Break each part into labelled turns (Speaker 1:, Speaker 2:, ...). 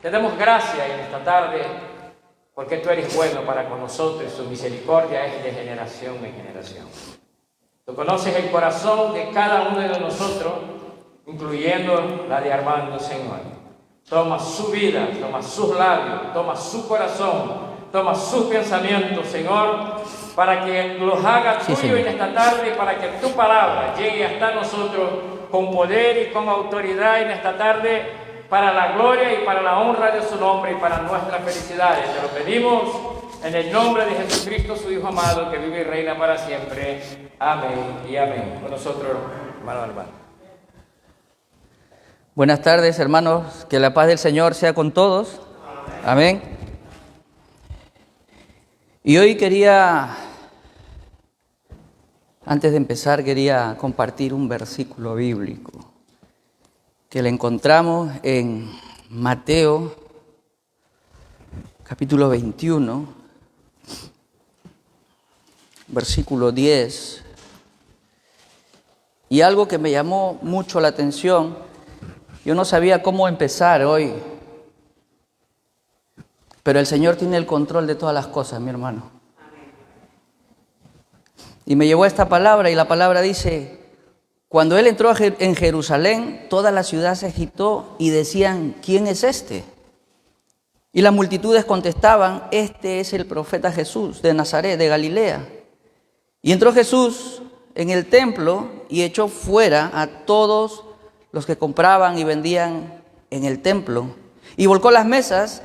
Speaker 1: Te damos gracias en esta tarde porque tú eres bueno para con nosotros, tu misericordia es de generación en generación. Tú conoces el corazón de cada uno de nosotros, incluyendo la de Armando, Señor. Toma su vida, toma sus labios, toma su corazón, toma sus pensamientos, Señor, para que los haga tuyo en esta tarde, para que tu palabra llegue hasta nosotros con poder y con autoridad en esta tarde, para la gloria y para la honra de su nombre y para nuestras felicidades. Te lo pedimos en el nombre de Jesucristo, su Hijo amado, que vive y reina para siempre. Amén y amén. Con nosotros, hermano.
Speaker 2: Buenas tardes, hermanos. Que la paz del Señor sea con todos. Amén. Y hoy antes de empezar, quería compartir un versículo bíblico que le encontramos en Mateo, capítulo 21, versículo 10. Y algo que me llamó mucho la atención, yo no sabía cómo empezar hoy, pero el Señor tiene el control de todas las cosas, mi hermano. Y me llevó esta palabra, y la palabra dice: cuando Él entró en Jerusalén, toda la ciudad se agitó y decían: ¿quién es este? Y las multitudes contestaban: este es el profeta Jesús de Nazaret, de Galilea. Y entró Jesús en el templo y echó fuera a todos los que compraban y vendían en el templo, y volcó las mesas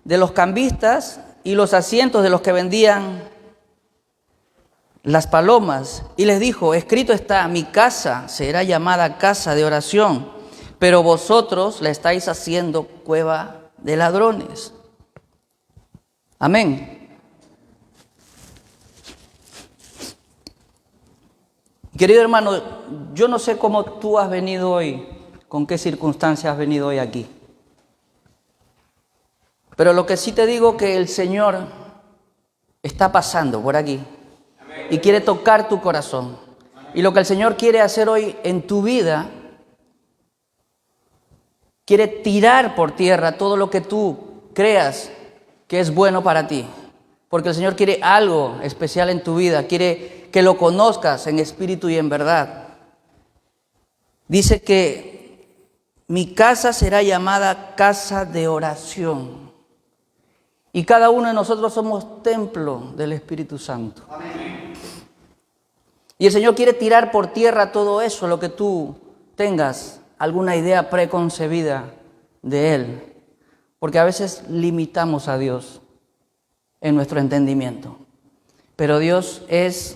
Speaker 2: de los cambistas y los asientos de los que vendían las palomas, y les dijo: escrito está, mi casa será llamada casa de oración, pero vosotros la estáis haciendo cueva de ladrones. Amén. Querido hermano, yo no sé cómo tú has venido hoy, con qué circunstancias has venido hoy aquí. Pero lo que sí te digo, que el Señor está pasando por aquí y quiere tocar tu corazón. Y lo que el Señor quiere hacer hoy en tu vida, quiere tirar por tierra todo lo que tú creas que es bueno para ti. Porque el Señor quiere algo especial en tu vida, quiere que lo conozcas en espíritu y en verdad. Dice que mi casa será llamada casa de oración. Y cada uno de nosotros somos templo del Espíritu Santo. Amén. Y el Señor quiere tirar por tierra todo eso, lo que tú tengas alguna idea preconcebida de Él. Porque a veces limitamos a Dios en nuestro entendimiento. Pero Dios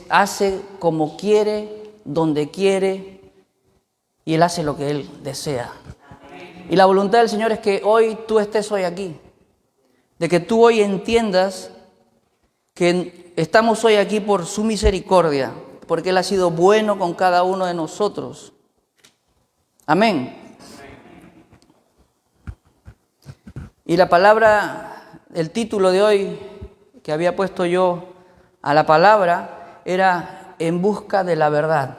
Speaker 2: hace como quiere, donde quiere, y Él hace lo que Él desea. Y la voluntad del Señor es que hoy tú estés hoy aquí. De que tú hoy entiendas que estamos hoy aquí por su misericordia, porque Él ha sido bueno con cada uno de nosotros. Amén. Y la palabra, el título de hoy que había puesto yo a la palabra era En busca de la verdad.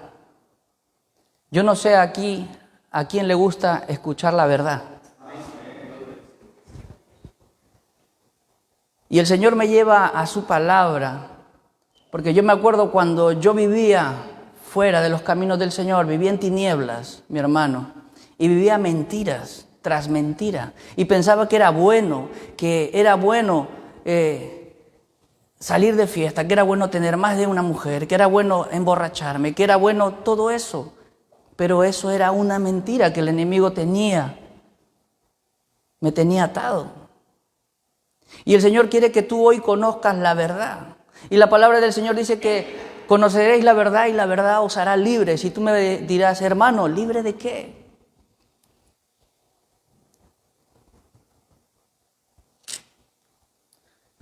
Speaker 2: Yo no sé aquí a quién le gusta escuchar la verdad. Y el Señor me lleva a su palabra, porque yo me acuerdo cuando yo vivía fuera de los caminos del Señor, vivía en tinieblas, mi hermano, y vivía mentiras tras mentira, y pensaba que era bueno salir de fiesta, que era bueno tener más de una mujer, que era bueno emborracharme, que era bueno todo eso, pero eso era una mentira que el enemigo me tenía atado. Y el Señor quiere que tú hoy conozcas la verdad. Y la palabra del Señor dice que conoceréis la verdad y la verdad os hará libres. Y tú me dirás: hermano, ¿libre de qué?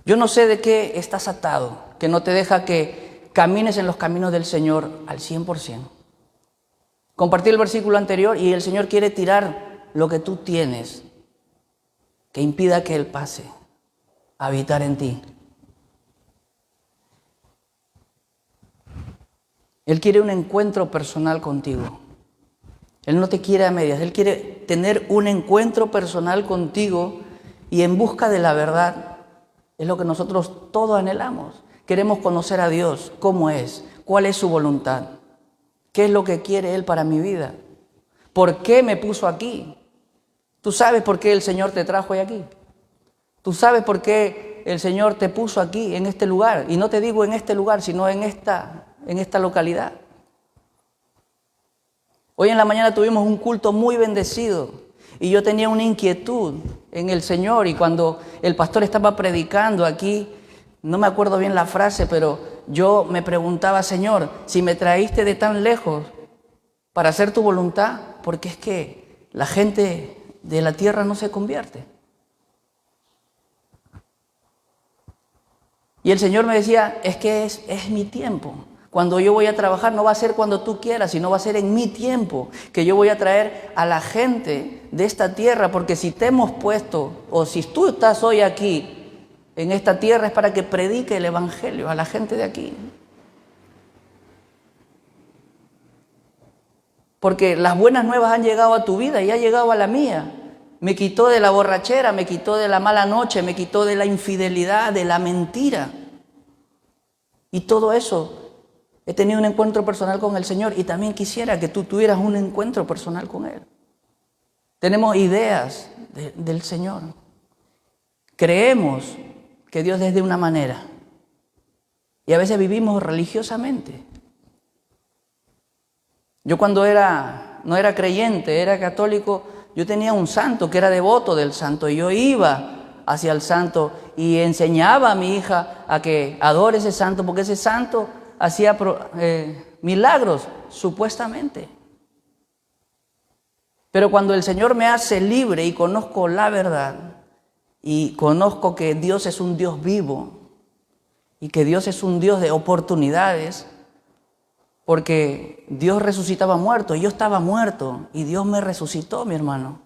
Speaker 2: Yo no sé de qué estás atado, que no te deja que camines en los caminos del Señor al 100%. Compartí el versículo anterior y el Señor quiere tirar lo que tú tienes que impida que Él pase a habitar en ti. Él quiere un encuentro personal contigo. Él no te quiere a medias. Él quiere tener un encuentro personal contigo y en busca de la verdad es lo que nosotros todos anhelamos. Queremos conocer a Dios, cómo es, cuál es su voluntad, qué es lo que quiere Él para mi vida, por qué me puso aquí. ¿Tú sabes por qué el Señor te trajo hoy aquí? ¿Tú sabes por qué el Señor te puso aquí, en este lugar? Y no te digo en este lugar, sino en esta localidad. Hoy en la mañana tuvimos un culto muy bendecido y yo tenía una inquietud en el Señor, y cuando el pastor estaba predicando aquí, no me acuerdo bien la frase, pero yo me preguntaba: Señor, si me traíste de tan lejos para hacer tu voluntad, ¿por qué es que la gente de la tierra no se convierte? Y el Señor me decía: es que es mi tiempo. Cuando yo voy a trabajar no va a ser cuando tú quieras, sino va a ser en mi tiempo que yo voy a traer a la gente de esta tierra, porque si te hemos puesto, o si tú estás hoy aquí en esta tierra, es para que predique el evangelio a la gente de aquí. Porque las buenas nuevas han llegado a tu vida y ha llegado a la mía. Me quitó de la borrachera, me quitó de la mala noche, me quitó de la infidelidad, de la mentira. Y todo eso, he tenido un encuentro personal con el Señor, y también quisiera que tú tuvieras un encuentro personal con Él. Tenemos ideas del Señor. Creemos que Dios es de una manera y a veces vivimos religiosamente. Yo cuando no era creyente, era católico, yo tenía un santo que era devoto del santo, y yo iba hacia el santo y enseñaba a mi hija a que adore ese santo, porque ese santo hacía milagros, supuestamente. Pero cuando el Señor me hace libre y conozco la verdad, y conozco que Dios es un Dios vivo, y que Dios es un Dios de oportunidades, porque Dios resucitaba muertos, yo estaba muerto y Dios me resucitó, mi hermano.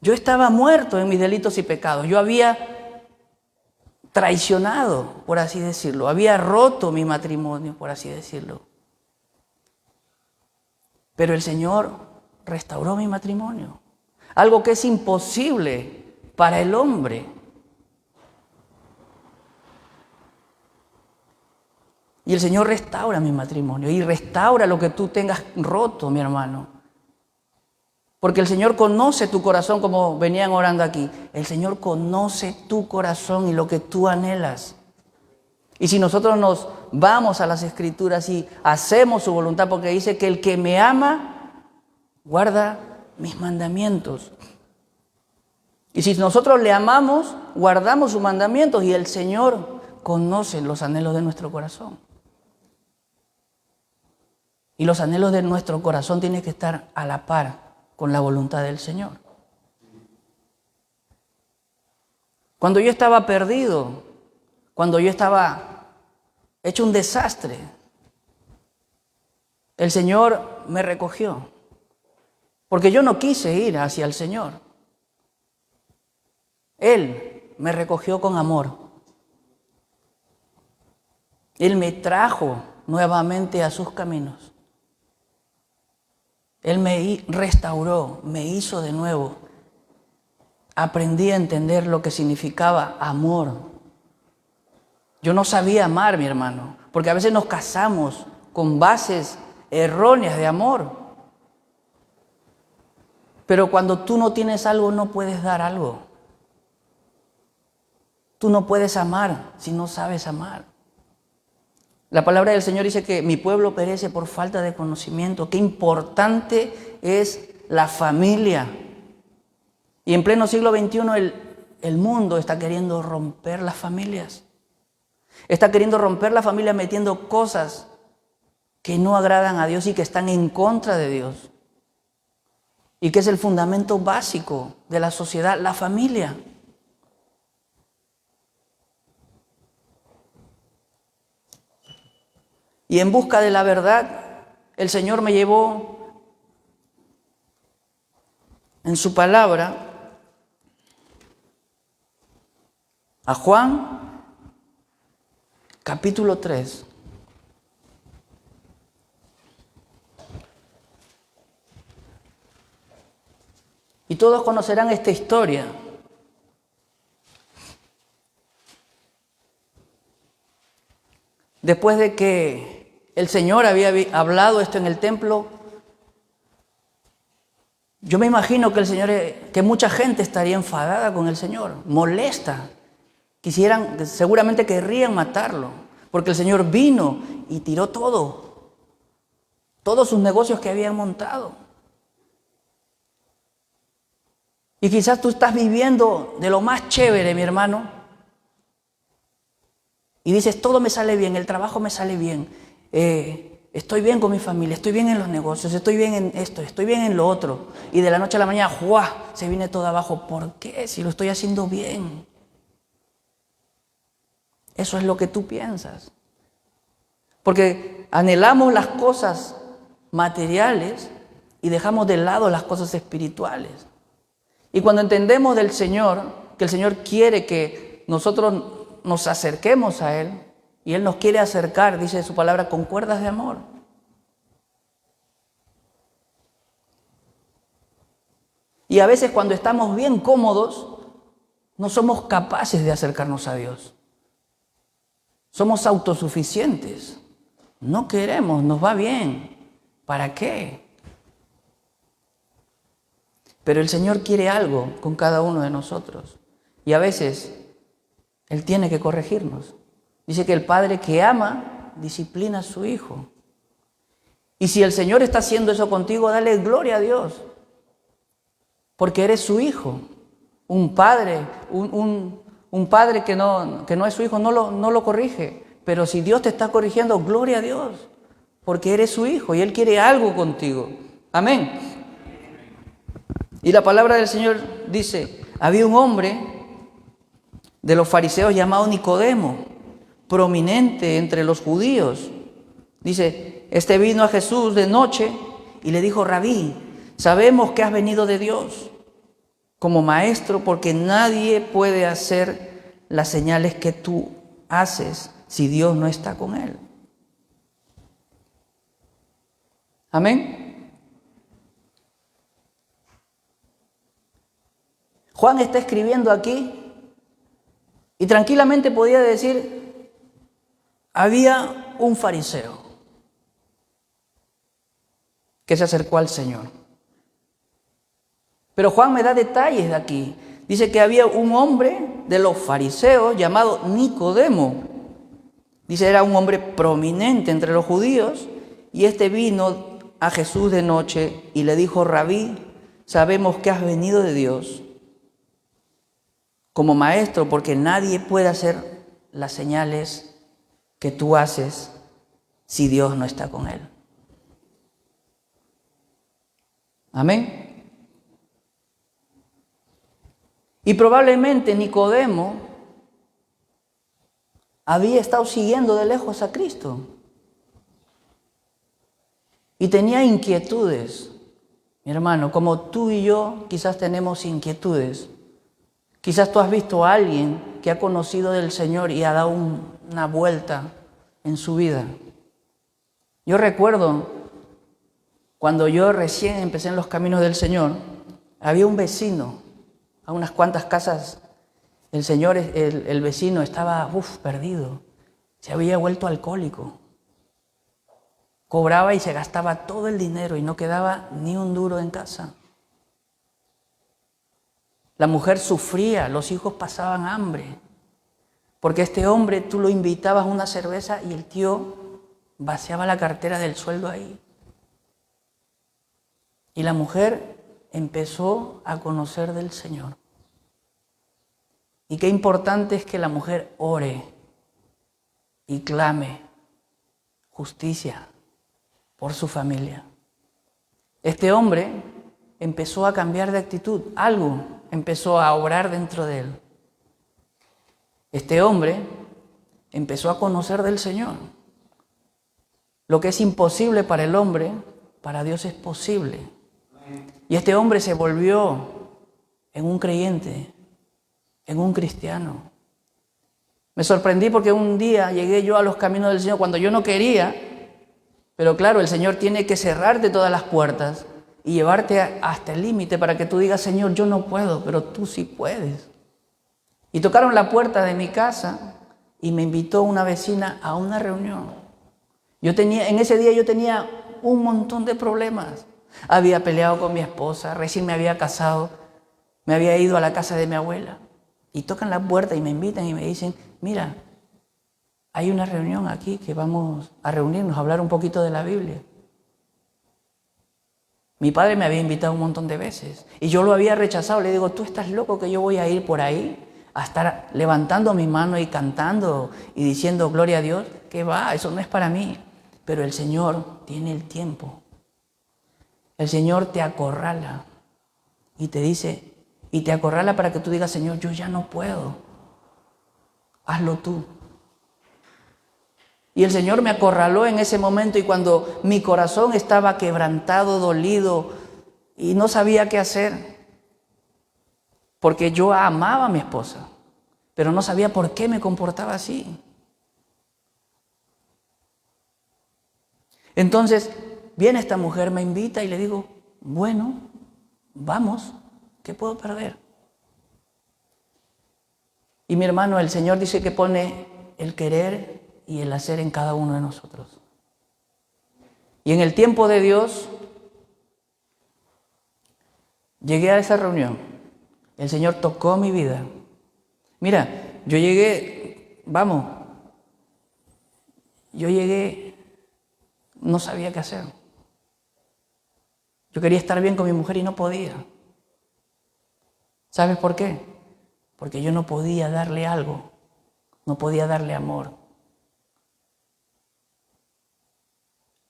Speaker 2: Yo estaba muerto en mis delitos y pecados. Yo había traicionado, por así decirlo. Había roto mi matrimonio, por así decirlo. Pero el Señor restauró mi matrimonio. Algo que es imposible para el hombre. Y el Señor restaura mi matrimonio y restaura lo que tú tengas roto, mi hermano. Porque el Señor conoce tu corazón, como venían orando aquí. El Señor conoce tu corazón y lo que tú anhelas. Y si nosotros nos vamos a las Escrituras y hacemos su voluntad, porque dice que el que me ama guarda mis mandamientos. Y si nosotros le amamos, guardamos sus mandamientos, y el Señor conoce los anhelos de nuestro corazón. Y los anhelos de nuestro corazón tienen que estar a la par con la voluntad del Señor. Cuando yo estaba perdido, cuando yo estaba hecho un desastre, el Señor me recogió, porque yo no quise ir hacia el Señor. Él me recogió con amor. Él me trajo nuevamente a sus caminos. Él me restauró, me hizo de nuevo. Aprendí a entender lo que significaba amor. Yo no sabía amar, mi hermano, porque a veces nos casamos con bases erróneas de amor. Pero cuando tú no tienes algo, no puedes dar algo. Tú no puedes amar si no sabes amar. La palabra del Señor dice que mi pueblo perece por falta de conocimiento. Qué importante es la familia. Y en pleno siglo XXI el mundo está queriendo romper las familias. Está queriendo romper la familia metiendo cosas que no agradan a Dios y que están en contra de Dios. Y que es el fundamento básico de la sociedad, la familia. Y en busca de la verdad, el Señor me llevó en su palabra a Juan, capítulo 3. Y todos conocerán esta historia después de que el Señor había hablado esto en el templo, yo me imagino que que mucha gente estaría enfadada con el Señor, molesta. Seguramente querrían matarlo, porque el Señor vino y tiró todos sus negocios que habían montado. Y quizás tú estás viviendo de lo más chévere, mi hermano, y dices, todo me sale bien, el trabajo me sale bien, estoy bien con mi familia, estoy bien en los negocios, estoy bien en esto, estoy bien en lo otro. Y de la noche a la mañana, ¡juá!, se viene todo abajo. ¿Por qué? Si lo estoy haciendo bien. Eso es lo que tú piensas. Porque anhelamos las cosas materiales y dejamos de lado las cosas espirituales. Y cuando entendemos del Señor, que el Señor quiere que nosotros nos acerquemos a Él, y Él nos quiere acercar, dice su palabra, con cuerdas de amor. Y a veces cuando estamos bien cómodos, no somos capaces de acercarnos a Dios. Somos autosuficientes. No queremos, nos va bien. ¿Para qué? Pero el Señor quiere algo con cada uno de nosotros. Y a veces Él tiene que corregirnos. Dice que el padre que ama disciplina a su hijo. Y si el Señor está haciendo eso contigo, dale gloria a Dios. Porque eres su hijo. Un padre, un padre que no es su hijo no lo corrige. Pero si Dios te está corrigiendo, gloria a Dios. Porque eres su hijo y Él quiere algo contigo. Amén. Y la palabra del Señor dice, había un hombre de los fariseos llamado Nicodemo, prominente entre los judíos. Dice, este vino a Jesús de noche y le dijo, Rabí, sabemos que has venido de Dios como maestro, porque nadie puede hacer las señales que tú haces si Dios no está con él. Amén. Juan está escribiendo aquí y tranquilamente podía decir, había un fariseo que se acercó al Señor. Pero Juan me da detalles de aquí. Dice que había un hombre de los fariseos llamado Nicodemo. Dice, era un hombre prominente entre los judíos, y este vino a Jesús de noche y le dijo, Rabí, sabemos que has venido de Dios como maestro, porque nadie puede hacer las señales que tú haces si Dios no está con él. Amén. Y probablemente Nicodemo había estado siguiendo de lejos a Cristo y tenía inquietudes. Mi hermano, como tú y yo quizás tenemos inquietudes. Quizás tú has visto a alguien que ha conocido del Señor y ha dado una vuelta en su vida. Yo recuerdo cuando yo recién empecé en los caminos del Señor, había un vecino, a unas cuantas casas, el vecino estaba perdido, se había vuelto alcohólico. Cobraba y se gastaba todo el dinero y no quedaba ni un duro en casa. La mujer sufría, los hijos pasaban hambre, porque este hombre tú lo invitabas a una cerveza y el tío vaciaba la cartera del sueldo ahí. Y la mujer empezó a conocer del Señor. Y qué importante es que la mujer ore y clame justicia por su familia. Este hombre empezó a cambiar de actitud, algo empezó a obrar dentro de él. Este hombre empezó a conocer del Señor. Lo que es imposible para el hombre, para Dios es posible. Y este hombre se volvió en un creyente, en un cristiano. Me sorprendí porque un día llegué yo a los caminos del Señor cuando yo no quería, pero claro, el Señor tiene que cerrarte todas las puertas y llevarte hasta el límite para que tú digas, Señor, yo no puedo, pero tú sí puedes. Y tocaron la puerta de mi casa y me invitó una vecina a una reunión. En ese día yo tenía un montón de problemas. Había peleado con mi esposa, recién me había casado, me había ido a la casa de mi abuela. Y tocan la puerta y me invitan y me dicen, mira, hay una reunión aquí que vamos a reunirnos, a hablar un poquito de la Biblia. Mi padre me había invitado un montón de veces y yo lo había rechazado. Le digo, ¿tú estás loco que yo voy a ir por ahí a estar levantando mi mano y cantando y diciendo gloria a Dios? ¿Qué va? Eso no es para mí. Pero el Señor tiene el tiempo. El Señor te acorrala y te dice, y te acorrala para que tú digas, Señor, yo ya no puedo. Hazlo tú. Y el Señor me acorraló en ese momento y cuando mi corazón estaba quebrantado, dolido y no sabía qué hacer, porque yo amaba a mi esposa, pero no sabía por qué me comportaba así. Entonces viene esta mujer, me invita y le digo, bueno, vamos, ¿qué puedo perder? Y mi hermano, el Señor dice que pone el querer y el hacer en cada uno de nosotros. Y en el tiempo de Dios, llegué a esa reunión. El Señor tocó mi vida. Mira, yo llegué, no sabía qué hacer. Yo quería estar bien con mi mujer y no podía. ¿Sabes por qué? Porque yo no podía darle algo, no podía darle amor.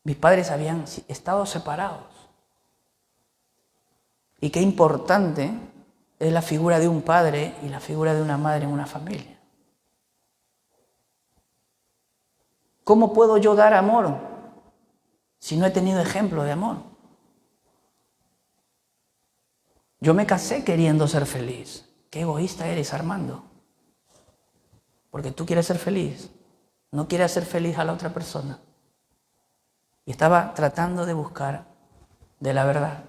Speaker 2: Mis padres habían estado separados. Y qué importante es la figura de un padre y la figura de una madre en una familia. ¿Cómo puedo yo dar amor si no he tenido ejemplo de amor? Yo me casé queriendo ser feliz. Qué egoísta eres, Armando. Porque tú quieres ser feliz. No quieres hacer feliz a la otra persona. Y estaba tratando de buscar de la verdad.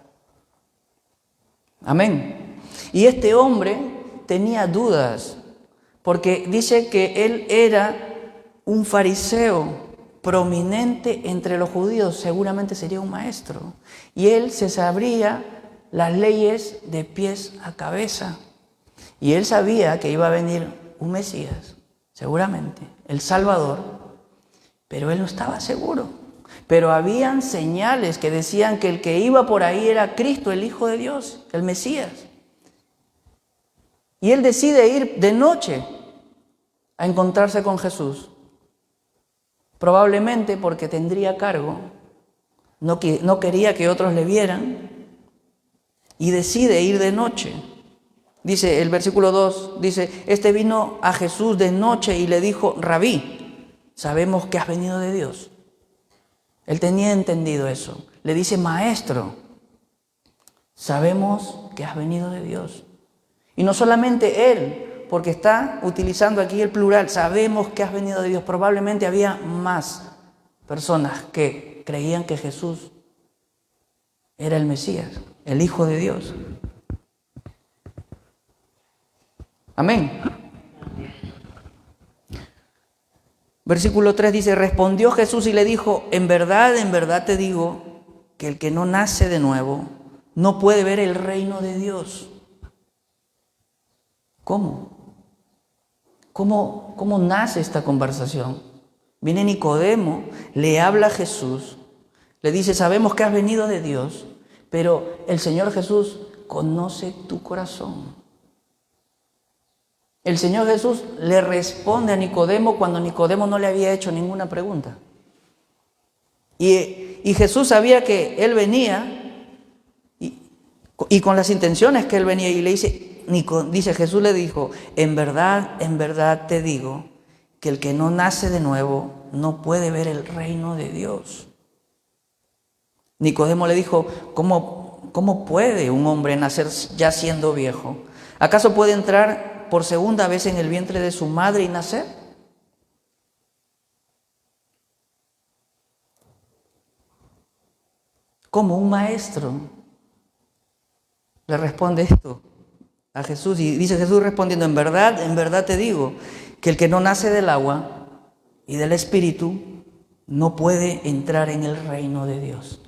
Speaker 2: Amén. Y este hombre tenía dudas, porque dice que él era un fariseo prominente entre los judíos, seguramente sería un maestro. Y él se sabría las leyes de pies a cabeza. Y él sabía que iba a venir un Mesías, seguramente, el Salvador, pero él no estaba seguro. Pero habían señales que decían que el que iba por ahí era Cristo, el Hijo de Dios, el Mesías. Y él decide ir de noche a encontrarse con Jesús. Probablemente porque tendría cargo, no quería que otros le vieran, y decide ir de noche. Dice el versículo 2, dice, este vino a Jesús de noche y le dijo, Rabí, sabemos que has venido de Dios. Él tenía entendido eso. Le dice, maestro, sabemos que has venido de Dios. Y no solamente él, porque está utilizando aquí el plural, sabemos que has venido de Dios. Probablemente había más personas que creían que Jesús era el Mesías, el Hijo de Dios. Amén. Versículo 3 dice, respondió Jesús y le dijo, en verdad te digo que el que no nace de nuevo no puede ver el reino de Dios. ¿Cómo? ¿Cómo nace esta conversación? Viene Nicodemo, le habla a Jesús, le dice, sabemos que has venido de Dios, pero el Señor Jesús conoce tu corazón. El Señor Jesús le responde a Nicodemo cuando Nicodemo no le había hecho ninguna pregunta. Y Jesús sabía que él venía y con las intenciones que él venía y le dice Jesús le dijo, en verdad te digo que el que no nace de nuevo no puede ver el reino de Dios. Nicodemo le dijo, ¿cómo puede un hombre nacer ya siendo viejo? ¿Acaso puede entrar por segunda vez en el vientre de su madre y nacer? Como un maestro le responde esto a Jesús y dice Jesús respondiendo, en verdad te digo que el que no nace del agua y del Espíritu no puede entrar en el reino de Dios.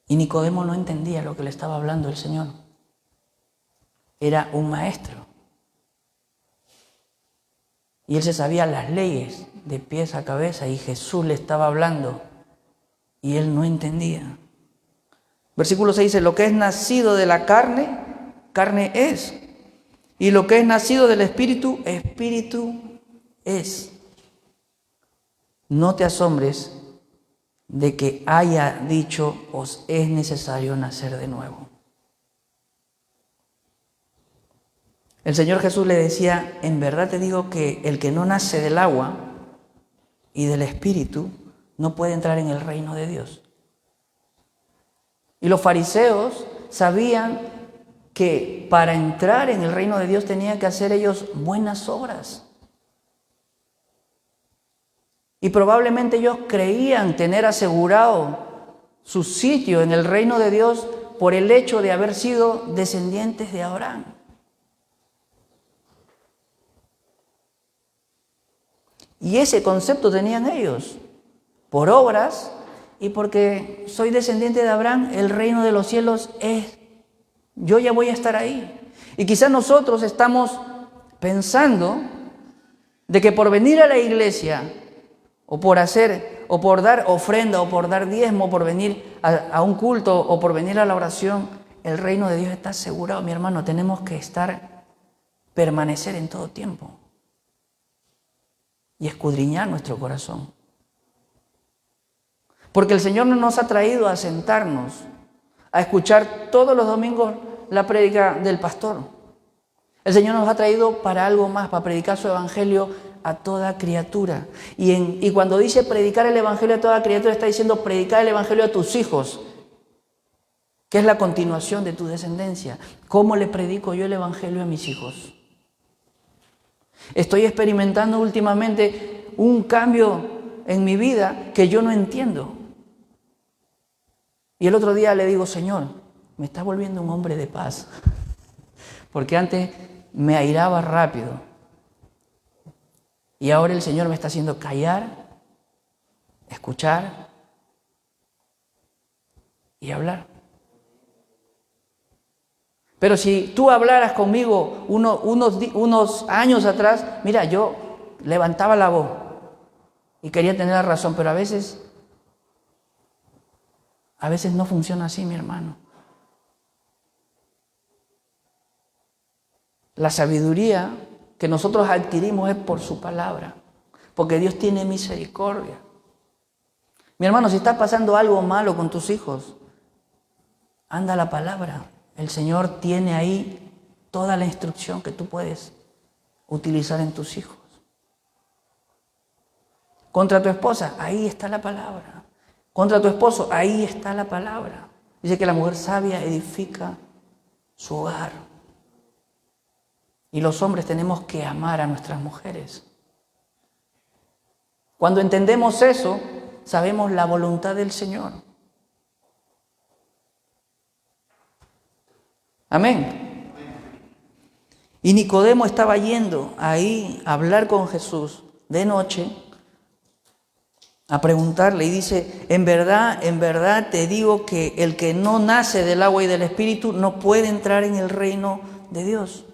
Speaker 2: Y Nicodemo no entendía lo que le estaba hablando el Señor. Era un maestro. Y él se sabía las leyes de pies a cabeza y Jesús le estaba hablando y él no entendía. Versículo 6 dice, lo que es nacido de la carne, carne es. Y lo que es nacido del Espíritu, Espíritu es. No te asombres de que haya dicho, os es necesario nacer de nuevo. El Señor Jesús le decía, en verdad te digo que el que no nace del agua y del Espíritu no puede entrar en el reino de Dios. Y los fariseos sabían que para entrar en el reino de Dios tenían que hacer ellos buenas obras. Y probablemente ellos creían tener asegurado su sitio en el reino de Dios por el hecho de haber sido descendientes de Abraham. Y ese concepto tenían ellos, por obras y porque soy descendiente de Abraham, el reino de los cielos es, yo ya voy a estar ahí. Y quizás nosotros estamos pensando de que por venir a la iglesia, o por hacer, o por dar ofrenda, o por dar diezmo, por venir a un culto, o por venir a la oración, el reino de Dios está asegurado. Mi hermano, tenemos que permanecer en todo tiempo. Y escudriñar nuestro corazón. Porque el Señor no nos ha traído a sentarnos, a escuchar todos los domingos la prédica del pastor. El Señor nos ha traído para algo más, para predicar su evangelio a toda criatura. Y cuando dice predicar el evangelio a toda criatura, está diciendo predicar el evangelio a tus hijos, que es la continuación de tu descendencia. ¿Cómo le predico yo el evangelio a mis hijos? Estoy experimentando últimamente un cambio en mi vida que yo no entiendo. Y el otro día le digo, Señor, me estás volviendo un hombre de paz. Porque antes me airaba rápido. Y ahora el Señor me está haciendo callar, escuchar y hablar. Pero si tú hablaras conmigo unos años atrás, mira, yo levantaba la voz y quería tener la razón, pero a veces no funciona así, mi hermano. La sabiduría que nosotros adquirimos es por su palabra, porque Dios tiene misericordia. Mi hermano, si está pasando algo malo con tus hijos, anda a la palabra. El Señor tiene ahí toda la instrucción que tú puedes utilizar en tus hijos. Contra tu esposa, ahí está la palabra. Contra tu esposo, ahí está la palabra. Dice que la mujer sabia edifica su hogar. Y los hombres tenemos que amar a nuestras mujeres. Cuando entendemos eso, sabemos la voluntad del Señor. Amén. Y Nicodemo estaba yendo ahí a hablar con Jesús de noche, a preguntarle, y dice, en verdad te digo que el que no nace del agua y del Espíritu no puede entrar en el reino de Dios.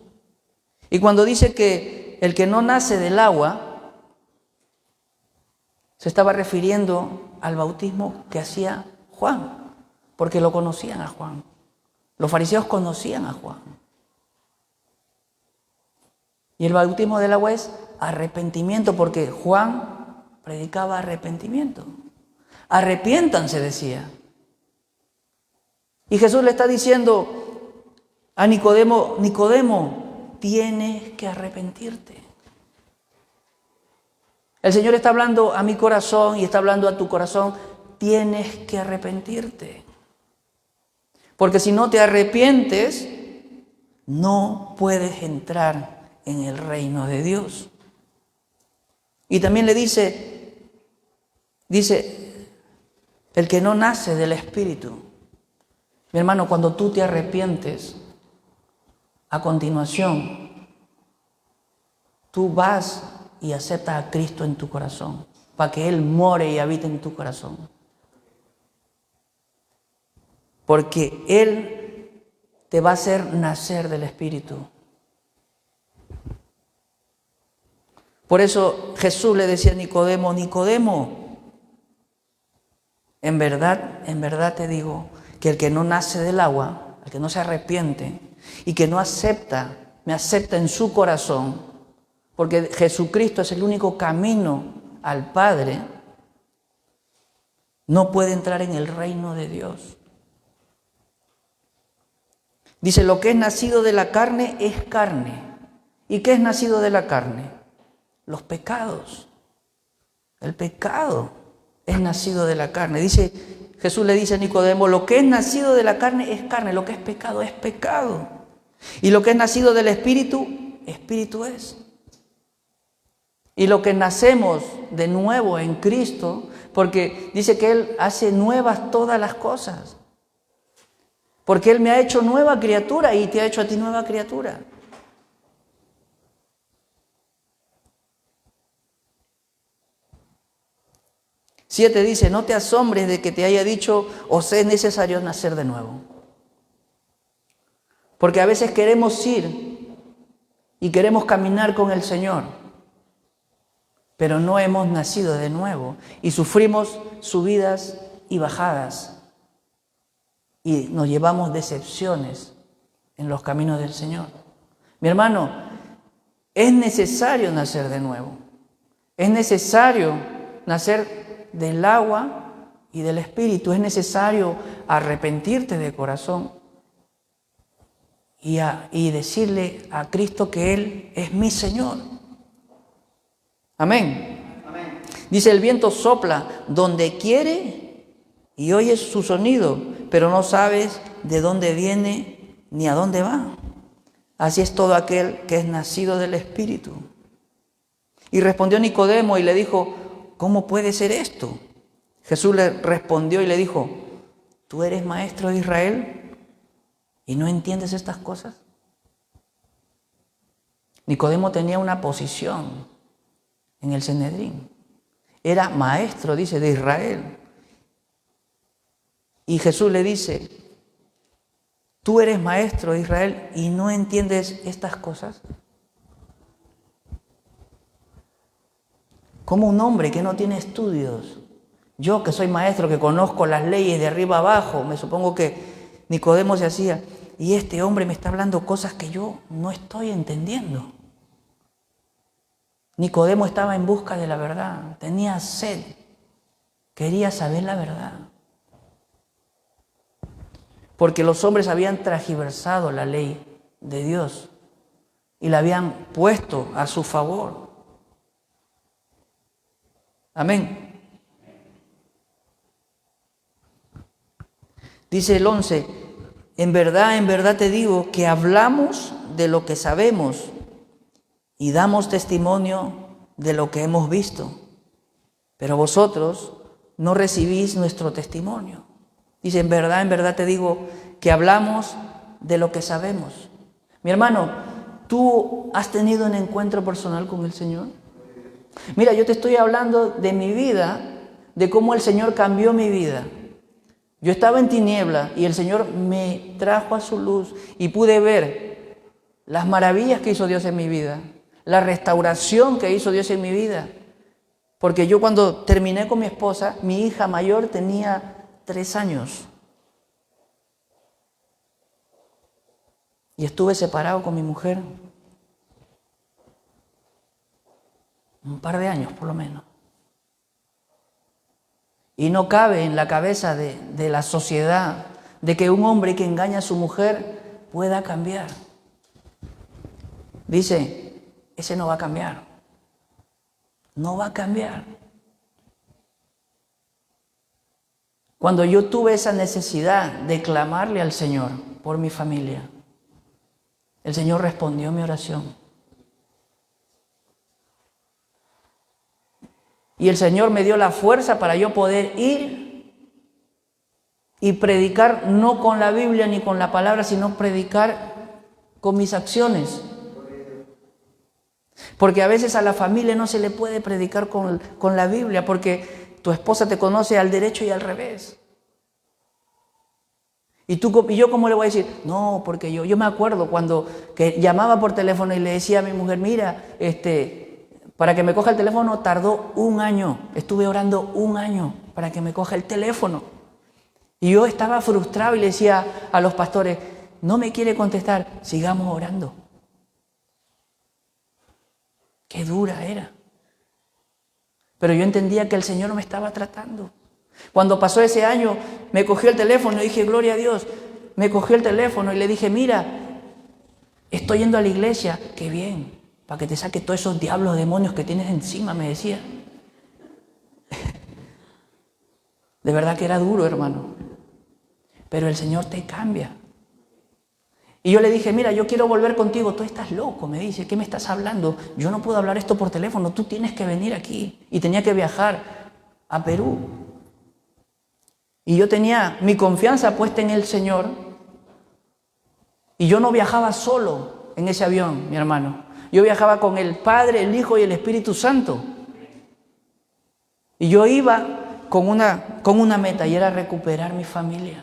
Speaker 2: Y cuando dice que el que no nace del agua, se estaba refiriendo al bautismo que hacía Juan, porque lo conocían a Juan. Los fariseos conocían a Juan. Y el bautismo del agua es arrepentimiento, porque Juan predicaba arrepentimiento. Arrepiéntanse, decía. Y Jesús le está diciendo a Nicodemo, Nicodemo, tienes que arrepentirte. El Señor está hablando a mi corazón y está hablando a tu corazón, tienes que arrepentirte. Porque si no te arrepientes, no puedes entrar en el reino de Dios. Y también le dice, el que no nace del Espíritu. Mi hermano, cuando tú te arrepientes, A continuación, tú vas y aceptas a Cristo en tu corazón, para que Él more y habite en tu corazón. Porque Él te va a hacer nacer del Espíritu. Por eso Jesús le decía a Nicodemo, Nicodemo, en verdad te digo que el que no nace del agua, el que no se arrepiente y que no me acepta en su corazón, porque Jesucristo es el único camino al Padre, no puede entrar en el reino de Dios. Dice, lo que es nacido de la carne es carne. ¿Y qué es nacido de la carne? Los pecados. El pecado es nacido de la carne. Jesús le dice a Nicodemo, lo que es nacido de la carne es carne, lo que es pecado es pecado. Y lo que es nacido del Espíritu, Espíritu es. Y lo que nacemos de nuevo en Cristo, porque dice que Él hace nuevas todas las cosas. Porque Él me ha hecho nueva criatura y te ha hecho a ti nueva criatura. Siete dice, no te asombres de que te haya dicho, os es necesario nacer de nuevo. Porque a veces queremos ir y queremos caminar con el Señor, pero no hemos nacido de nuevo y sufrimos subidas y bajadas y nos llevamos decepciones en los caminos del Señor. Mi hermano, es necesario nacer de nuevo. Es necesario nacer del agua y del Espíritu. Es necesario arrepentirte de corazón y decirle a Cristo que Él es mi Señor. Amén. Amén. Dice, el viento sopla donde quiere y oyes su sonido, pero no sabes de dónde viene ni a dónde va. Así es todo aquel que es nacido del Espíritu. Y respondió Nicodemo y le dijo, ¿cómo puede ser esto? Jesús le respondió y le dijo, ¿tú eres maestro de Israel y no entiendes estas cosas? Nicodemo tenía una posición en el Sanedrín. Era maestro, dice, de Israel. Y Jesús le dice, ¿tú eres maestro de Israel y no entiendes estas cosas? Como un hombre que no tiene estudios, yo que soy maestro, que conozco las leyes de arriba abajo, me supongo que Nicodemo se hacía, y este hombre me está hablando cosas que yo no estoy entendiendo. Nicodemo estaba en busca de la verdad, tenía sed, quería saber la verdad. Porque los hombres habían transgiversado la ley de Dios y la habían puesto a su favor. Amén. Dice el 11, en verdad te digo que hablamos de lo que sabemos y damos testimonio de lo que hemos visto, pero vosotros no recibís nuestro testimonio. Dice, en verdad te digo que hablamos de lo que sabemos. Mi hermano, ¿tú has tenido un encuentro personal con el Señor? Mira, yo te estoy hablando de mi vida, de cómo el Señor cambió mi vida. Yo estaba en tiniebla y el Señor me trajo a su luz y pude ver las maravillas que hizo Dios en mi vida, la restauración que hizo Dios en mi vida. Porque yo cuando terminé con mi esposa, mi hija mayor tenía 3 años. Y estuve separado con mi mujer un par de años por lo menos. Y no cabe en la cabeza de la sociedad de que un hombre que engaña a su mujer pueda cambiar. Dice, ese no va a cambiar. No va a cambiar. Cuando yo tuve esa necesidad de clamarle al Señor por mi familia, el Señor respondió mi oración. Y el Señor me dio la fuerza para yo poder ir y predicar no con la Biblia ni con la palabra, sino predicar con mis acciones. Porque a veces a la familia no se le puede predicar con la Biblia, porque tu esposa te conoce al derecho y al revés. Y yo, ¿cómo le voy a decir? No, porque yo me acuerdo cuando que llamaba por teléfono y le decía a mi mujer, mira, para que me coja el teléfono tardó 1 año. Estuve orando 1 año para que me coja el teléfono. Y yo estaba frustrado y le decía a los pastores, no me quiere contestar, sigamos orando. Qué dura era. Pero yo entendía que el Señor me estaba tratando. Cuando pasó ese año, me cogió el teléfono y dije, gloria a Dios. Me cogió el teléfono y le dije, mira, estoy yendo a la iglesia. Qué bien, para que te saque todos esos diablos, demonios que tienes encima, me decía. De verdad que era duro, hermano. Pero el Señor te cambia. Y yo le dije, mira, yo quiero volver contigo. Tú estás loco, me dice, ¿qué me estás hablando? Yo no puedo hablar esto por teléfono, tú tienes que venir aquí. Y tenía que viajar a Perú. Y yo tenía mi confianza puesta en el Señor. Y yo no viajaba solo en ese avión, mi hermano. Yo viajaba con el Padre, el Hijo y el Espíritu Santo. Y yo iba con una meta, y era recuperar mi familia.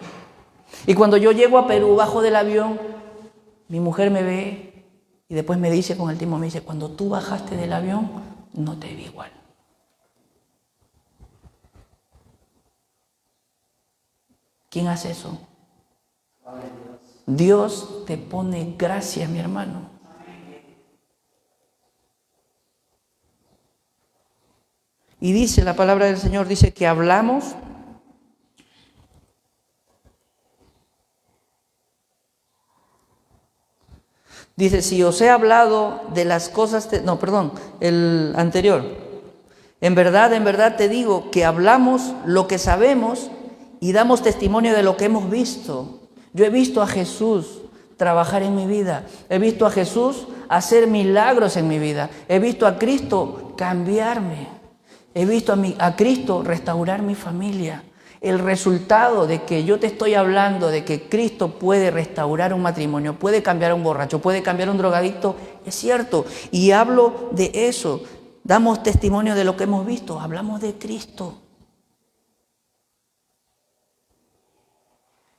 Speaker 2: Y cuando yo llego a Perú, bajo del avión, mi mujer me ve y después me dice con el tiempo, me dice, cuando tú bajaste del avión, no te vi igual. ¿Quién hace eso? Dios te pone gracia, mi hermano. Y dice la palabra del Señor, dice que hablamos dice, si os he hablado de las cosas... el anterior. En verdad te digo que hablamos lo que sabemos y damos testimonio de lo que hemos visto. Yo he visto a Jesús trabajar en mi vida. He visto a Jesús hacer milagros en mi vida. He visto a Cristo cambiarme. He visto a Cristo restaurar mi familia. El resultado de que yo te estoy hablando de que Cristo puede restaurar un matrimonio, puede cambiar a un borracho, puede cambiar a un drogadicto, es cierto. Y hablo de eso. Damos testimonio de lo que hemos visto. Hablamos de Cristo.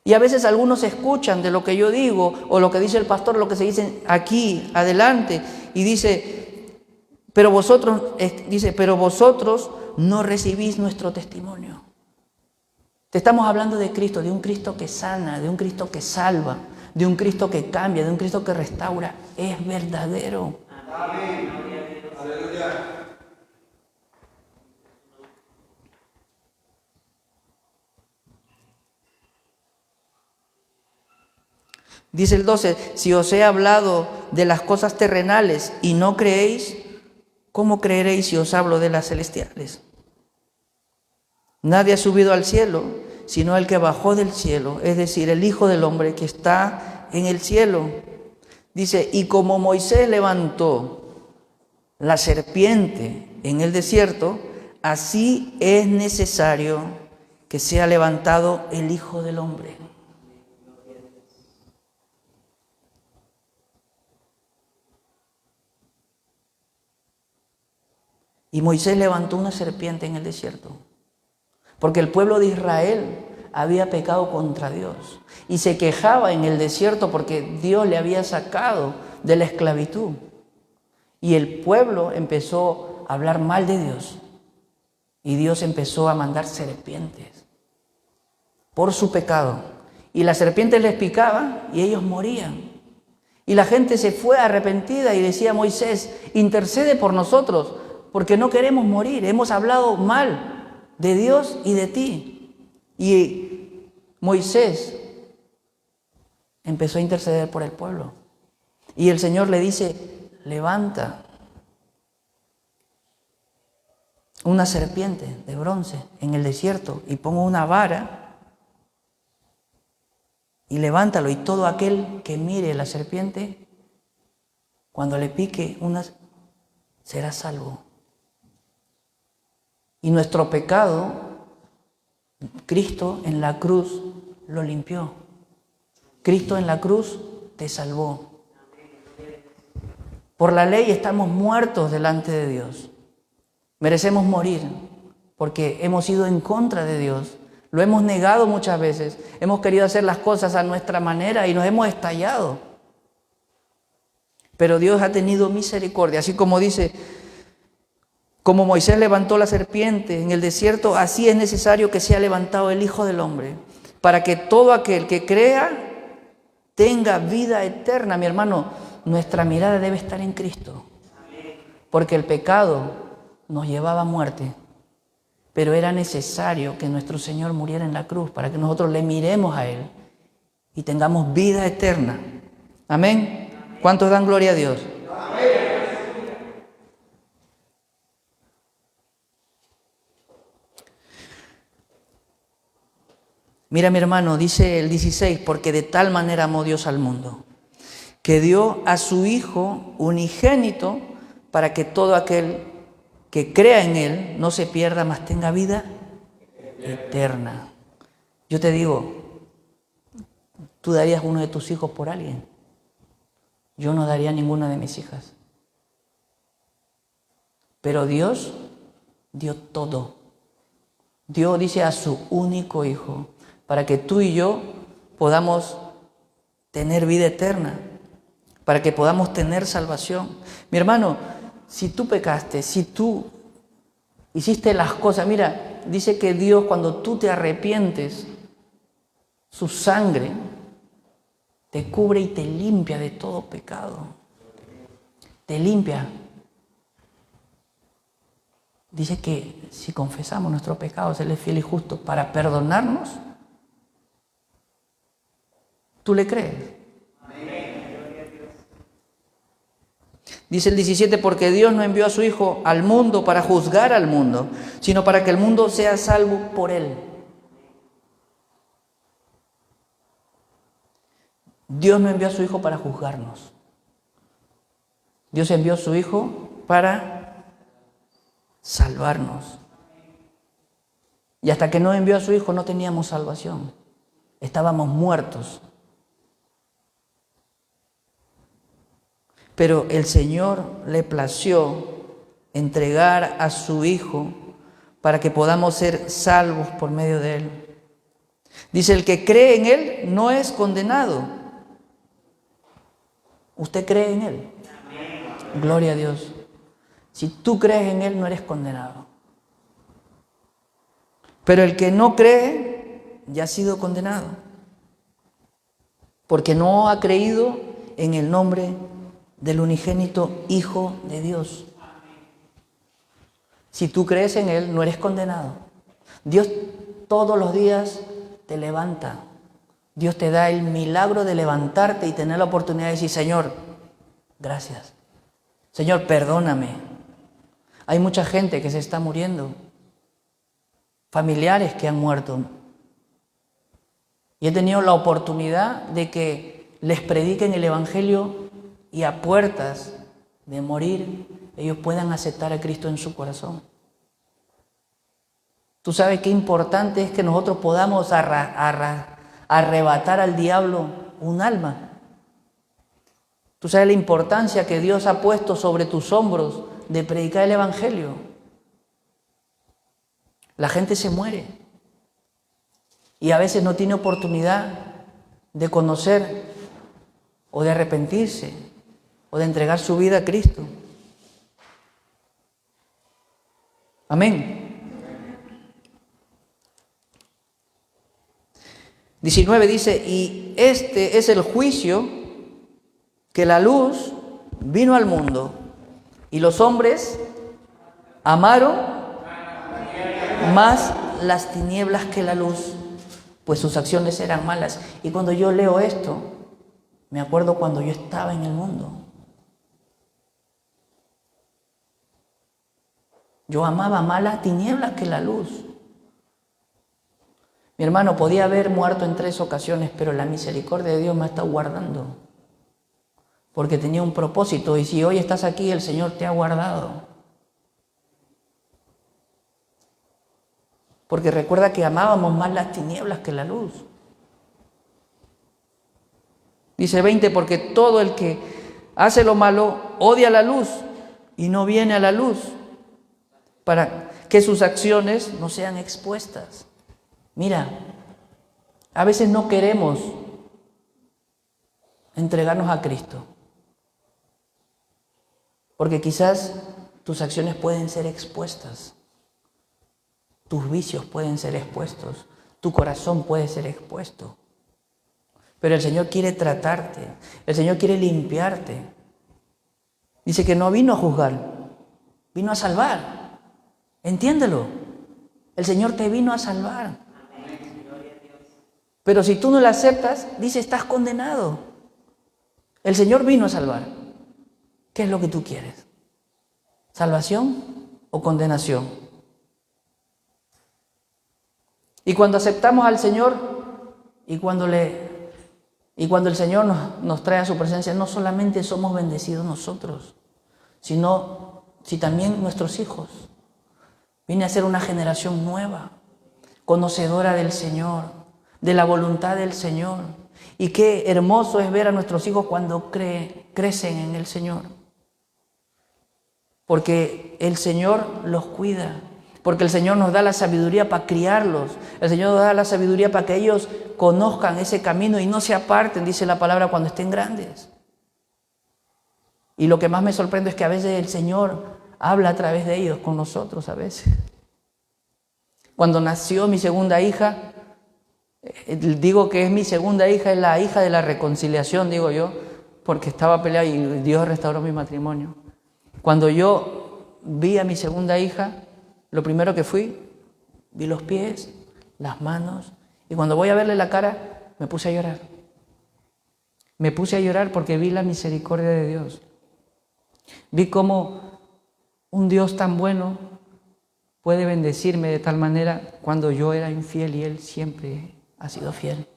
Speaker 2: Y a veces algunos escuchan de lo que yo digo o lo que dice el pastor, lo que se dice aquí, adelante. Y dice, pero vosotros no recibís nuestro testimonio. Te estamos hablando de Cristo, de un Cristo que sana, de un Cristo que salva, de un Cristo que cambia, de un Cristo que restaura. Es verdadero. Amén. Aleluya. Dice el 12, si os he hablado de las cosas terrenales y no creéis, ¿cómo creeréis si os hablo de las celestiales? Nadie ha subido al cielo, sino el que bajó del cielo, es decir, el Hijo del Hombre que está en el cielo. Dice, y como Moisés levantó la serpiente en el desierto, así es necesario que sea levantado el Hijo del Hombre. Y Moisés levantó una serpiente en el desierto, porque el pueblo de Israel había pecado contra Dios y se quejaba en el desierto porque Dios le había sacado de la esclavitud. Y el pueblo empezó a hablar mal de Dios y Dios empezó a mandar serpientes por su pecado. Y las serpientes les picaban y ellos morían. Y la gente se fue arrepentida y decía, Moisés, intercede por nosotros, porque no queremos morir, hemos hablado mal de Dios y de ti. Y Moisés empezó a interceder por el pueblo. Y el Señor le dice, levanta una serpiente de bronce en el desierto y pongo una vara y levántalo. Y todo aquel que mire la serpiente, cuando le pique una, será salvo. Y nuestro pecado, Cristo en la cruz lo limpió. Cristo en la cruz te salvó. Por la ley estamos muertos delante de Dios. Merecemos morir porque hemos ido en contra de Dios. Lo hemos negado muchas veces. Hemos querido hacer las cosas a nuestra manera y nos hemos estallado. Pero Dios ha tenido misericordia. Así como dice, como Moisés levantó la serpiente en el desierto, así es necesario que sea levantado el Hijo del Hombre, para que todo aquel que crea tenga vida eterna. Mi hermano, nuestra mirada debe estar en Cristo, porque el pecado nos llevaba a muerte, pero era necesario que nuestro Señor muriera en la cruz para que nosotros le miremos a Él y tengamos vida eterna. Amén. ¿Cuántos dan gloria a Dios? Mira, mi hermano, dice el 16, porque de tal manera amó Dios al mundo, que dio a su Hijo unigénito para que todo aquel que crea en Él no se pierda, mas tenga vida eterna. Yo te digo, ¿tú darías uno de tus hijos por alguien? Yo no daría ninguna de mis hijas. Pero Dios dio todo. Dios dice a su único Hijo, para que tú y yo podamos tener vida eterna, para que podamos tener salvación. Mi hermano, si tú pecaste, si tú hiciste las cosas, mira, dice que Dios, cuando tú te arrepientes, su sangre te cubre y te limpia de todo pecado. Te limpia. Dice que si confesamos nuestros pecados, Él es fiel y justo para perdonarnos. ¿Tú le crees? Dice el 17, porque Dios no envió a su Hijo al mundo para juzgar al mundo, sino para que el mundo sea salvo por Él. Dios no envió a su Hijo para juzgarnos. Dios envió a su Hijo para salvarnos. Y hasta que no envió a su Hijo no teníamos salvación. Estábamos muertos. Pero el Señor le plació entregar a su Hijo para que podamos ser salvos por medio de Él. Dice, el que cree en Él no es condenado. ¿Usted cree en Él? Gloria a Dios. Si tú crees en Él, no eres condenado. Pero el que no cree, ya ha sido condenado. Porque no ha creído en el nombre del unigénito Hijo de Dios. Si tú crees en Él, no eres condenado. Dios todos los días te levanta. Dios te da el milagro de levantarte y tener la oportunidad de decir, Señor, gracias. Señor, perdóname. Hay mucha gente que se está muriendo. Familiares que han muerto. Y he tenido la oportunidad de que les prediquen el Evangelio y a puertas de morir, ellos puedan aceptar a Cristo en su corazón. Tú sabes qué importante es que nosotros podamos arrebatar al diablo un alma. Tú sabes la importancia que Dios ha puesto sobre tus hombros de predicar el Evangelio. La gente se muere y a veces no tiene oportunidad de conocer o de arrepentirse o de entregar su vida a Cristo. Amén. 19 dice, y este es el juicio, que la luz vino al mundo y los hombres amaron más las tinieblas que la luz, pues sus acciones eran malas. Y cuando yo leo esto, me acuerdo cuando yo estaba en el mundo. Yo amaba más las tinieblas que la luz. Mi hermano, podía haber muerto en 3 ocasiones, pero la misericordia de Dios me ha estado guardando. Porque tenía un propósito, y si hoy estás aquí, el Señor te ha guardado. Porque recuerda que amábamos más las tinieblas que la luz. Dice 20, porque todo el que hace lo malo, odia la luz y no viene a la luz para que sus acciones no sean expuestas. Mira, a veces no queremos entregarnos a Cristo, porque quizás tus acciones pueden ser expuestas, tus vicios pueden ser expuestos, tu corazón puede ser expuesto. Pero el Señor quiere tratarte, el Señor quiere limpiarte. Dice que no vino a juzgar, vino a salvar. Entiéndelo, el Señor te vino a salvar. Pero si tú no lo aceptas, dice, estás condenado. El Señor vino a salvar. ¿Qué es lo que tú quieres? ¿Salvación o condenación? Y cuando aceptamos al Señor y cuando el Señor nos trae a su presencia, no solamente somos bendecidos nosotros, sino también nuestros hijos. Viene a ser una generación nueva, conocedora del Señor, de la voluntad del Señor. Y qué hermoso es ver a nuestros hijos cuando crecen en el Señor. Porque el Señor los cuida, porque el Señor nos da la sabiduría para criarlos. El Señor nos da la sabiduría para que ellos conozcan ese camino y no se aparten, dice la palabra, cuando estén grandes. Y lo que más me sorprende es que a veces el Señor habla a través de ellos con nosotros a veces. Cuando nació mi segunda hija, digo que es mi segunda hija, es la hija de la reconciliación, digo yo, porque estaba peleada y Dios restauró mi matrimonio. Cuando yo vi a mi segunda hija, lo primero que vi los pies, las manos, y cuando voy a verle la cara, me puse a llorar. Me puse a llorar porque vi la misericordia de Dios. Vi cómo un Dios tan bueno puede bendecirme de tal manera cuando yo era infiel y Él siempre ha sido fiel.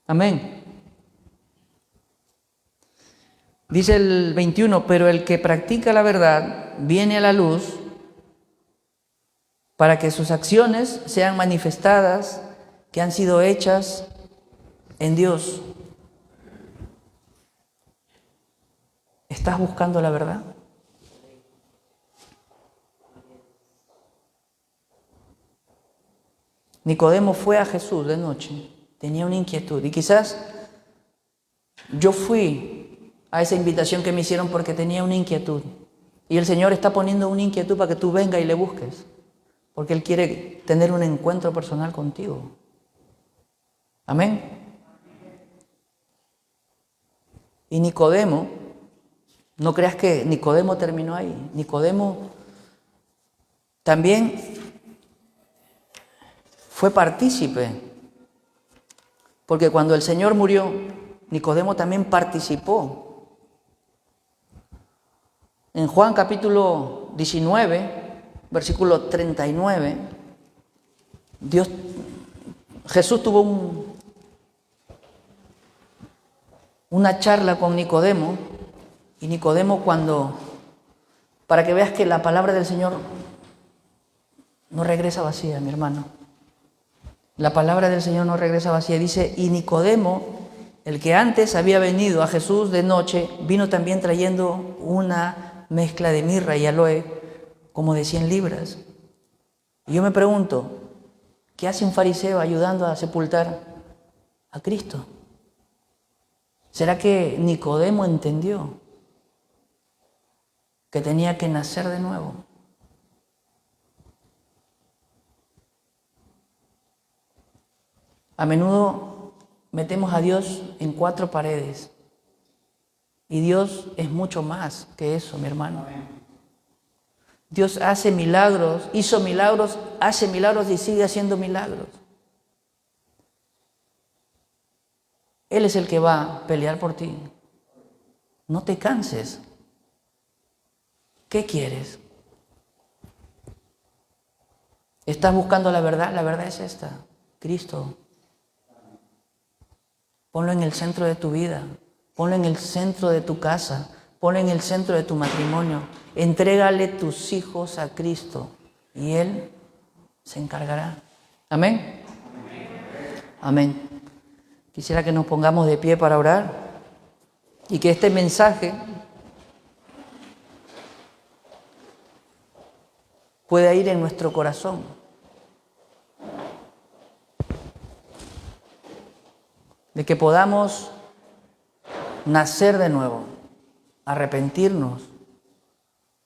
Speaker 2: Amén. Dice el 21, pero el que practica la verdad viene a la luz para que sus acciones sean manifestadas, que han sido hechas en Dios. ¿Estás buscando la verdad? Nicodemo fue a Jesús de noche, tenía una inquietud y quizás yo fui a esa invitación que me hicieron porque tenía una inquietud y el Señor está poniendo una inquietud para que tú vengas y le busques, porque Él quiere tener un encuentro personal contigo. Amén. Y Nicodemo, no creas que Nicodemo terminó ahí. Nicodemo también fue partícipe, porque cuando el Señor murió, Nicodemo también participó. En Juan capítulo 19, versículo 39, Jesús tuvo una charla con Nicodemo, y Nicodemo para que veas que la palabra del Señor no regresa vacía, mi hermano. La palabra del Señor no regresa vacía. Dice, y Nicodemo, el que antes había venido a Jesús de noche, vino también trayendo una mezcla de mirra y aloe, como de 100 libras. Y yo me pregunto, ¿qué hace un fariseo ayudando a sepultar a Cristo? ¿Será que Nicodemo entendió que tenía que nacer de nuevo? A menudo metemos a Dios en 4 paredes y Dios es mucho más que eso, mi hermano. Dios hace milagros, hizo milagros, hace milagros y sigue haciendo milagros. Él es el que va a pelear por ti. No te canses. ¿Qué quieres? ¿Estás buscando la verdad? La verdad es esta, Cristo. Ponlo en el centro de tu vida, ponlo en el centro de tu casa, ponlo en el centro de tu matrimonio. Entrégale tus hijos a Cristo y Él se encargará. ¿Amén? Amén. Quisiera que nos pongamos de pie para orar. Y que este mensaje pueda ir en nuestro corazón. De que podamos nacer de nuevo, arrepentirnos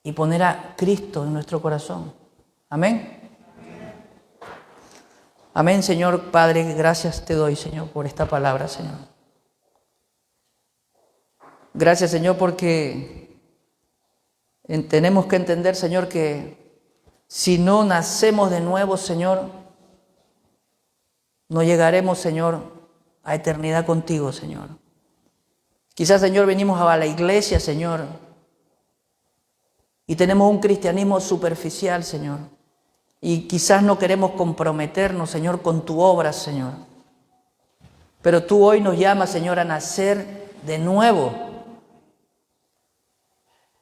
Speaker 2: y poner a Cristo en nuestro corazón. Amén. Amén, Señor Padre, gracias te doy, Señor, por esta palabra, Señor. Gracias, Señor, porque tenemos que entender, Señor, que si no nacemos de nuevo, Señor, no llegaremos, Señor, a eternidad contigo, Señor. Quizás, Señor, venimos a la iglesia, Señor, y tenemos un cristianismo superficial, Señor. Y quizás no queremos comprometernos, Señor, con tu obra, Señor. Pero tú hoy nos llamas, Señor, a nacer de nuevo.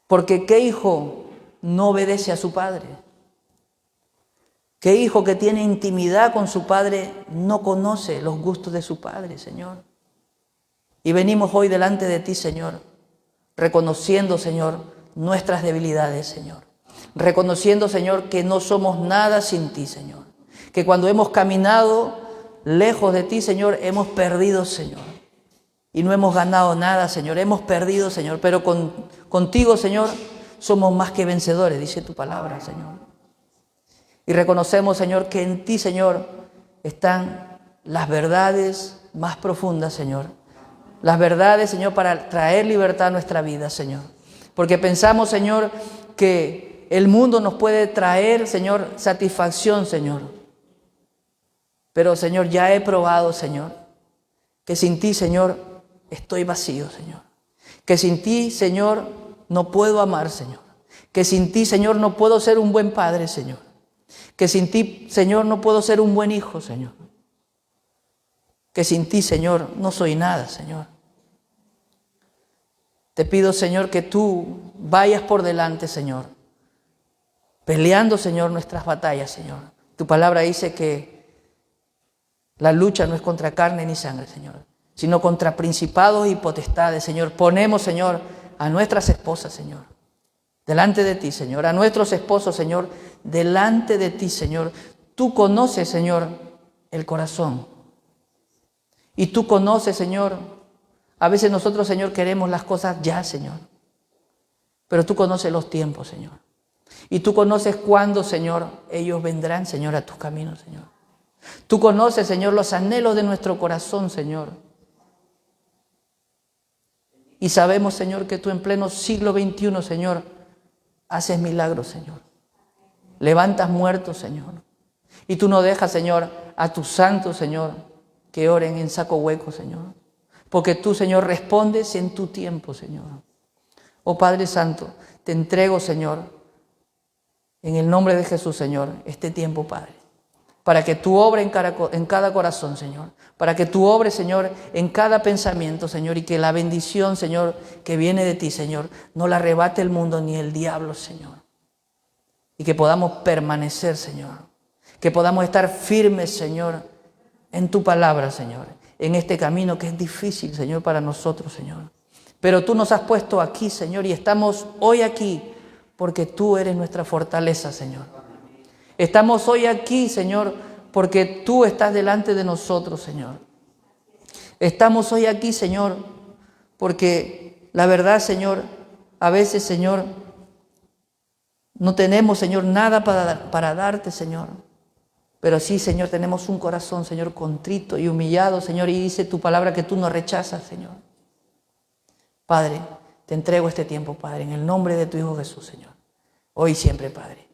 Speaker 2: Porque ¿qué hijo no obedece a su padre? ¿Qué hijo que tiene intimidad con su padre no conoce los gustos de su padre, Señor? Y venimos hoy delante de ti, Señor, reconociendo, Señor, nuestras debilidades, Señor. Reconociendo, Señor, que no somos nada sin ti, Señor. Que cuando hemos caminado lejos de ti, Señor, hemos perdido, Señor. Y no hemos ganado nada, Señor. Hemos perdido, Señor. Pero contigo, Señor, somos más que vencedores, dice tu palabra, Señor. Y reconocemos, Señor, que en ti, Señor, están las verdades más profundas, Señor. Las verdades, Señor, para traer libertad a nuestra vida, Señor. Porque pensamos, Señor, que el mundo nos puede traer, Señor, satisfacción, Señor. Pero, Señor, ya he probado, Señor, que sin ti, Señor, estoy vacío, Señor. Que sin ti, Señor, no puedo amar, Señor. Que sin ti, Señor, no puedo ser un buen padre, Señor. Que sin ti, Señor, no puedo ser un buen hijo, Señor. Que sin ti, Señor, no soy nada, Señor. Te pido, Señor, que tú vayas por delante, Señor, peleando, Señor, nuestras batallas, Señor. Tu palabra dice que la lucha no es contra carne ni sangre, Señor, sino contra principados y potestades, Señor. Ponemos, Señor, a nuestras esposas, Señor, delante de ti, Señor. A nuestros esposos, Señor, delante de ti, Señor. Tú conoces, Señor, el corazón. Y tú conoces, Señor, a veces nosotros, Señor, queremos las cosas ya, Señor. Pero tú conoces los tiempos, Señor. Y tú conoces cuándo, Señor, ellos vendrán, Señor, a tus caminos, Señor. Tú conoces, Señor, los anhelos de nuestro corazón, Señor. Y sabemos, Señor, que tú en pleno siglo XXI, Señor, haces milagros, Señor. Levantas muertos, Señor. Y tú no dejas, Señor, a tus santos, Señor, que oren en saco hueco, Señor. Porque tú, Señor, respondes en tu tiempo, Señor. Oh Padre Santo, te entrego, Señor, en el nombre de Jesús, Señor, este tiempo, Padre. Para que tú obres en cada corazón, Señor. Para que tú obres, Señor, en cada pensamiento, Señor. Y que la bendición, Señor, que viene de ti, Señor, no la arrebate el mundo ni el diablo, Señor. Y que podamos permanecer, Señor. Que podamos estar firmes, Señor, en tu palabra, Señor. En este camino que es difícil, Señor, para nosotros, Señor. Pero tú nos has puesto aquí, Señor, y estamos hoy aquí porque tú eres nuestra fortaleza, Señor. Estamos hoy aquí, Señor, porque tú estás delante de nosotros, Señor. Estamos hoy aquí, Señor, porque la verdad, Señor, a veces, Señor, no tenemos, Señor, nada para darte, Señor. Pero sí, Señor, tenemos un corazón, Señor, contrito y humillado, Señor, y dice tu palabra que tú nos rechazas, Señor. Padre, te entrego este tiempo, Padre, en el nombre de tu Hijo Jesús, Señor. Hoy y siempre, Padre.